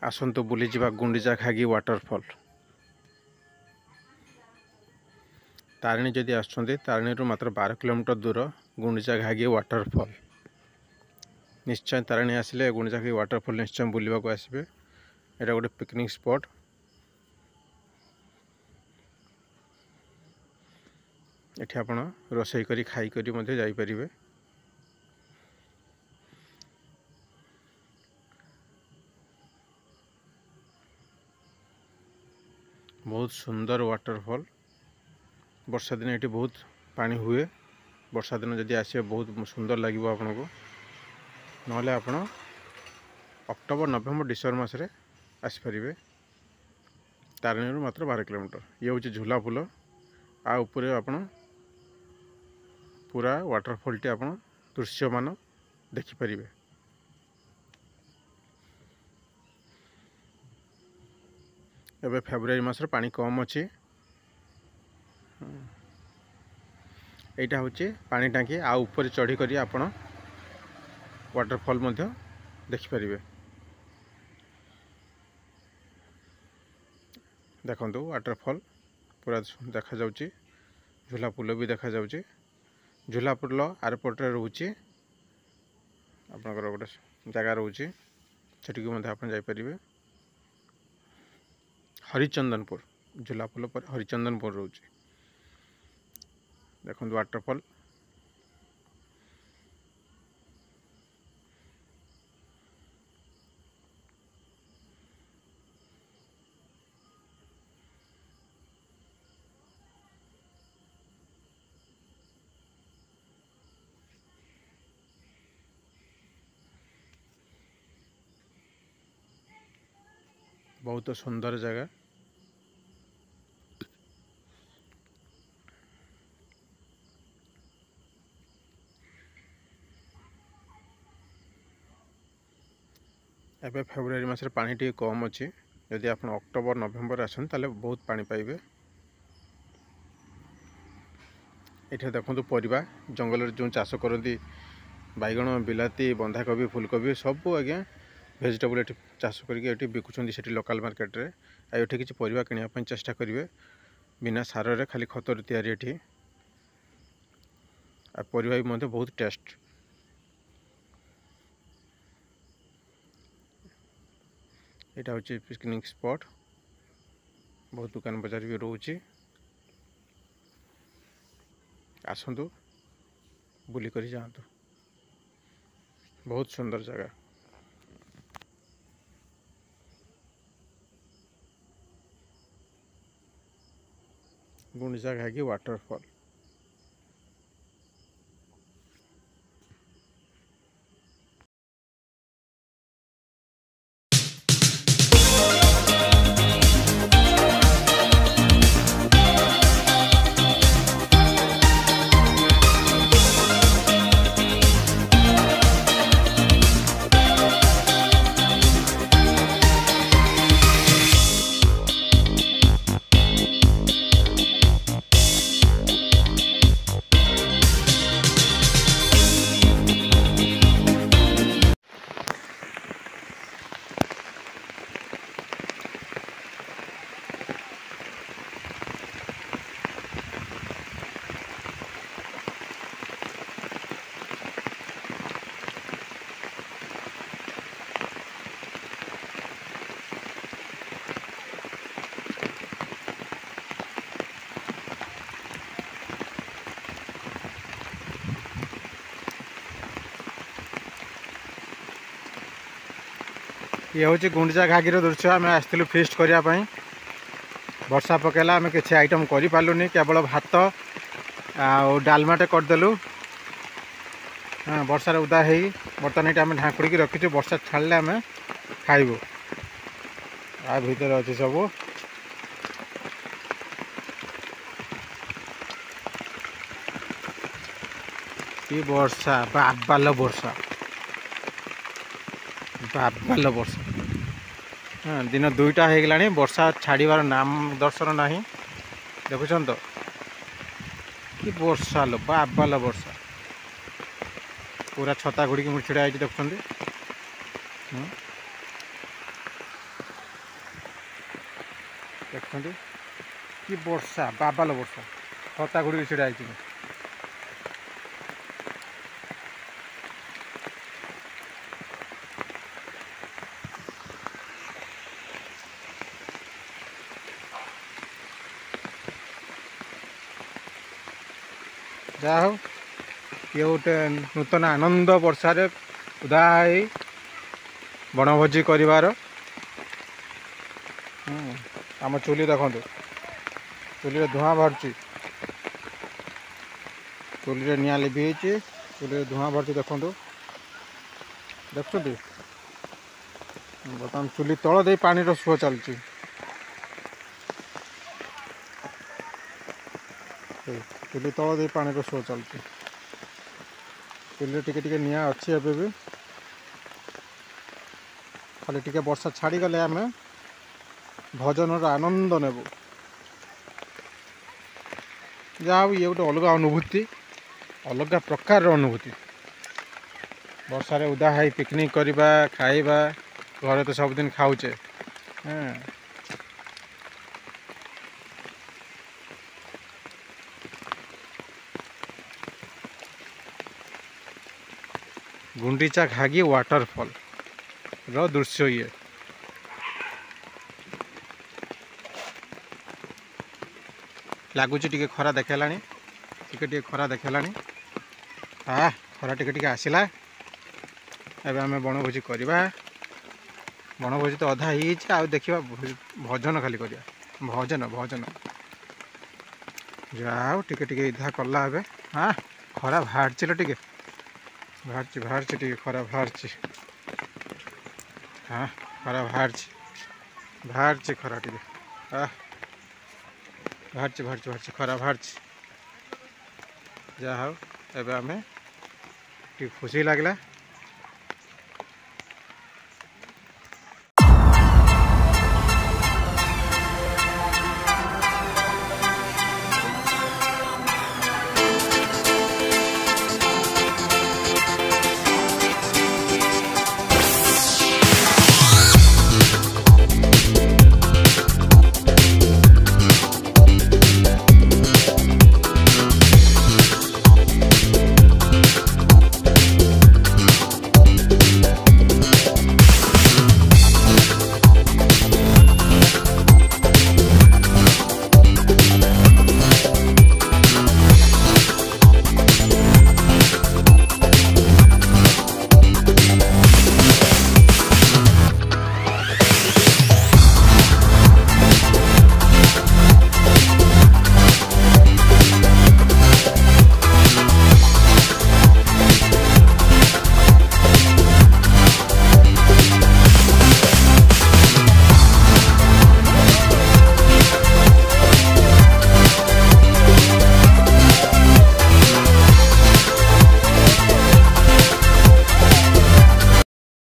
आसतु बुली जावा Gundicha घागी waterfall. Tarini जदि आसुछन्ति तारिणी मात्र 12 kilometre दूर गुंडीचा घागी वाटरफॉल। निश्चय तारिणी आसिले गुंडीचा घागी वाटरफॉल निश्चय बुलवा को आसबे। एटा गोटे पिकनिक स्पॉट। एठी आपण रोसई करी खाई करी मध्ये जाई परिबे। बहुत सुंदर वाटरफॉल। वर्षा दिन ये बहुत पानी हुए। वर्षा दिन जदि आसे बहुत सुंदर लगे आपन को। नहले आपण अक्टोबर नवेम्बर डिसेम्बर मासरे आसपारे। तारिणी मात्र 12 किलोमीटर। ये हूँ झूला पुल। आ उपरे आपण पूरा वाटरफॉल टी आपण दृश्यमान देखिपारे। एबे फेब्रुआरी मासर पानी कम अच्छी। यहाँ हूँ पानी टांकी। आ ऊपर चढ़ी करी आपण वाटरफॉल मध्य देखिपारे। देखंतु वाटरफॉल पूरा देखा जाउची। झूला पुल भी देखा जाउची। झूला पुल आरपटे रोचे आपनकर गोटे जगह रोचे सेठी मध्य आपण जाई परिबे। हरिचंदनपुर झूला पुल पर हरिचंदनपुर रोचे। देखो वाटरफॉल बहुत सुंदर जगह। एबे फेब्रुआरी मासरे पानी टी कम अच्छी। यदि आप अक्टोबर नवेम्बर आसन ताले बहुत पानी पाइबे। ये देखो परिबा जंगल जो चाष करती बैगण बिलाती बंधाकोबी फुलकोबी सब आज्ञा भेजिटेबल ये चाष करके बिकुंट से लोकल मार्केट रे। ये किसी परिबा किनिया चेष्टा करेंगे बिना सार रे खाली खतर तैयारी ये परिबा भी मध्य बहुत टेस्ट। यहाँ हूँ पिकनिक स्पॉट। बहुत दुकान बाजार भी रोचे। आसतु बुली करी जातु। बहुत सुंदर जगह। गुंडीचा घागी वाटरफॉल। ये हूँ गुंडीचा घागी दृश्य। आम आसलु फिस्ट करने। वर्षा पकेला आम किसी आइटम कर पार्लुनि। केवल भात आ डालमाटे करदेलु। हाँ वर्षार उदा हो बर्तमान ये आम ढाँकुड़ी रखीचु। वर्षा छाड़े आम खाइबु। आ भीतर अच्छे सब कि वर्षा बाबाल वर्षा बाबाल वर्षा। हाँ दिन 2टा हो गला वर्षा छाड़बार नाम दर्शन ना। देखुं तो कि वर्षा लो बाबाल वर्षा। पूरा छता घुड़ी मुझे छिड़ा देखुं। ଦେଖନ୍ତୁ କି ବର୍ଷା ବାବାଲ ବର୍ଷା ଛତା ଗୁଡ଼ିକ ଛିଡ଼ା ହେଇଛି। ଯାହା ହଉ ଇଏ ଗୋଟେ ନୂତନ ଆନନ୍ଦ ବର୍ଷାରେ ଉଦା ହେଇ ବଣଭୋଜି କରିବାର। ଆମ ଚୁଲି ଦେଖନ୍ତୁ, ଚୁଲିରେ ଧୂଆଁ ବାହାରୁଛି, ଚୁଲିରେ ନିଆଁ ଲିଭି ହେଇଛି, ଚୁଲିରେ ଧୂଆଁ ବାହାରୁଛି ଦେଖନ୍ତୁ, ଦେଖୁଛନ୍ତି। ବର୍ତ୍ତମାନ ଚୁଲି ତଳ ଦେଇ ପାଣିର ସୁଅ ଚାଲିଛି। ଚୁଲି ତଳ ଦେଇ ପାଣିର ସୁଅ ଚାଲୁଛି। ଚୁଲିରେ ଟିକେ ଟିକେ ନିଆଁ ଅଛି ଏବେ ବି। ଖାଲି ଟିକେ ବର୍ଷା ଛାଡ଼ିଗଲେ ଆମେ ଭୋଜନର ଆନନ୍ଦ ନେବୁ। ଯାହା ହଉ ଇଏ ଗୋଟେ ଅଲଗା ଅନୁଭୂତି, ଅଲଗା ପ୍ରକାରର ଅନୁଭୂତି। ବର୍ଷାରେ ଉଦା ହେଇ ପିକନିକ୍ କରିବା, ଖାଇବା। ଘରେ ତ ସବୁଦିନ ଖାଉଛେ। ଗୁଣ୍ଡିଚା ଘାଗି ୱାଟରଫଲର ଦୃଶ୍ୟ ଇଏ। ଲାଗୁଛି ଟିକେ ଖରା ଦେଖେଇଲାଣି, ଟିକେ ଖରା ଦେଖେଇଲାଣି। ଖରା ଟିକେ ଆସିଲା। ଏବେ ଆମେ ବଣଭୋଜି କରିବା। ବଣଭୋଜି ତ ଅଧା ହେଇଯାଇଛି, ଆଉ ଦେଖିବା ଭୋଜନ ଖାଲି କରିବା। ଭୋଜନ ଯାହା ହଉ ଟିକେ ଇଧା କଲା ଏବେ। ଖରା ବାହାରିଛି ଟିକେ, ବାହାରିଛି ଟିକେ ଖରା ବାହାରିଛି। ଖରା ବାହାରିଛି ଖରା ଟିକେ। ବାହାରିଛି ଖରା ବାହାରିଛି। ଯାହା ହଉ ଏବେ ଆମେ ଟିକେ ଖୁସି ଲାଗିଲା।